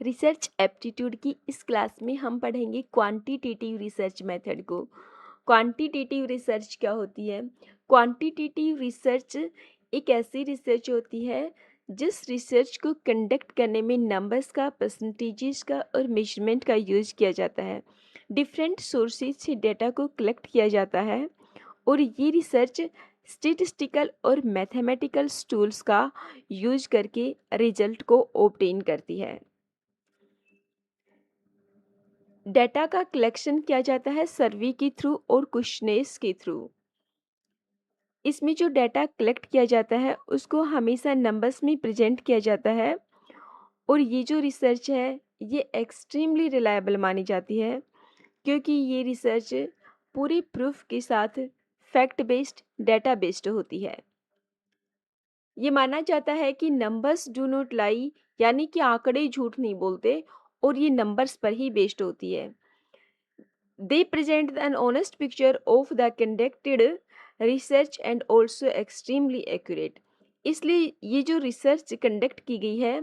Research aptitude की इस class में हम पढ़ेंगे क्वांटिटेटिव रिसर्च मेथड को। क्वांटिटेटिव रिसर्च क्या होती है? क्वांटिटेटिव रिसर्च एक ऐसी रिसर्च होती है जिस रिसर्च को कंडक्ट करने में नंबर्स का, परसेंटेजेस का और मेजरमेंट का यूज किया जाता है। डिफरेंट सोर्सेज से डेटा को कलेक्ट किया जाता है और ये रिसर्च स्टेटिस्टिकल और मैथमेटिकल टूल्स का यूज करके रिजल्ट को ऑब्टेन करती है। डेटा का कलेक्शन किया जाता है सर्वे के थ्रू और क्वेश्चनेस के थ्रू। इसमें जो डाटा कलेक्ट किया जाता है उसको हमेशा नंबर्स में प्रेजेंट किया जाता है और ये जो रिसर्च है ये एक्सट्रीमली रिलायबल मानी जाती है क्योंकि ये रिसर्च पूरे प्रूफ के साथ फैक्ट बेस्ड डाटा बेस्ड होती है। ये माना जाता है कि नंबर्स डू नॉट लाई, यानी कि आंकड़े झूठ नहीं बोलते और ये नंबर्स पर ही बेस्ड होती है। They present an honest picture of the conducted research and also extremely accurate. इसलिए ये जो रिसर्च कंडक्ट की गई है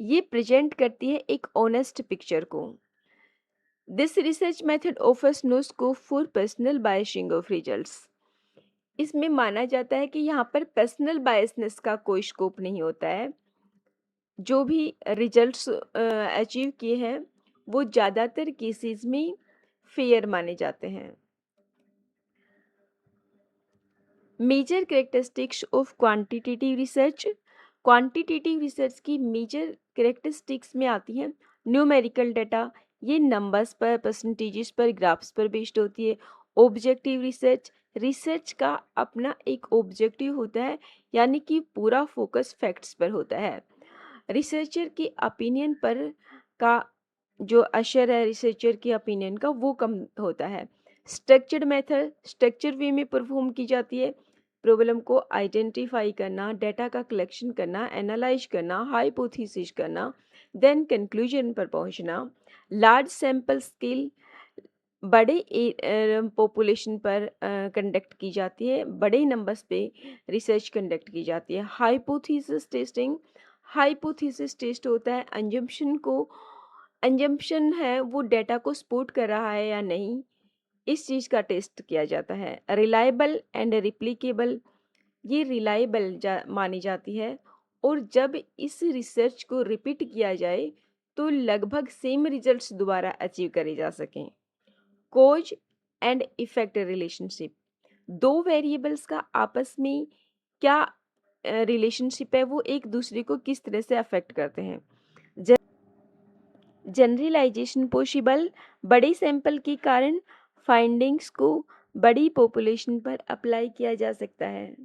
ये प्रेजेंट करती है एक ऑनेस्ट पिक्चर को। This research method offers no scope for personal biasing of results. इसमें माना जाता है कि यहाँ पर पर्सनल बायसनेस का कोई स्कोप नहीं होता है। जो भी रिजल्ट्स अचीव किए हैं वो ज़्यादातर केसेस में फेयर माने जाते हैं। Major characteristics of quantitative research. Quantitative research की मेजर कैरेक्टरिस्टिक्स में आती हैं न्यूमेरिकल डाटा, ये नंबर्स पर, परसेंटेजेस पर, ग्राफ्स पर बेस्ड होती है। ऑब्जेक्टिव रिसर्च, रिसर्च का अपना एक ऑब्जेक्टिव होता है यानी कि पूरा फोकस फैक्ट्स पर होता है। रिसर्चर के ओपिनियन पर का जो असर है रिसर्चर के ओपिनियन का वो कम होता है। स्ट्रक्चर्ड मेथड, स्ट्रक्चर वे में परफॉर्म की जाती है। प्रॉब्लम को आइडेंटिफाई करना, डाटा का कलेक्शन करना, एनालाइज करना, हाइपोथेसिस करना, देन कंक्लूजन पर पहुंचना। लार्ज सैंपल स्केल, बड़े पॉपुलेशन पर कंडक्ट की जाती है, बड़े नंबर्स पे रिसर्च कंडक्ट की जाती है। हाइपोथेसिस टेस्टिंग, हाइपोथेसिस टेस्ट होता है अंजम्पशन है वो डाटा को सपोर्ट कर रहा है या नहीं, इस चीज़ का टेस्ट किया जाता है। रिलायबल एंड रिप्लिकेबल, ये रिलायबल मानी जाती है और जब इस रिसर्च को रिपीट किया जाए तो लगभग सेम रिजल्ट्स दोबारा अचीव करे जा सकें। कोज एंड इफेक्ट रिलेशनशिप, दो वेरिएबल्स का आपस में क्या रिलेशनशिप है, वो एक दूसरे को किस तरह से अफेक्ट करते हैं। जनरलाइजेशन पॉसिबल, बड़े सैंपल के कारण फाइंडिंग्स को बड़ी पॉपुलेशन पर अप्लाई किया जा सकता है।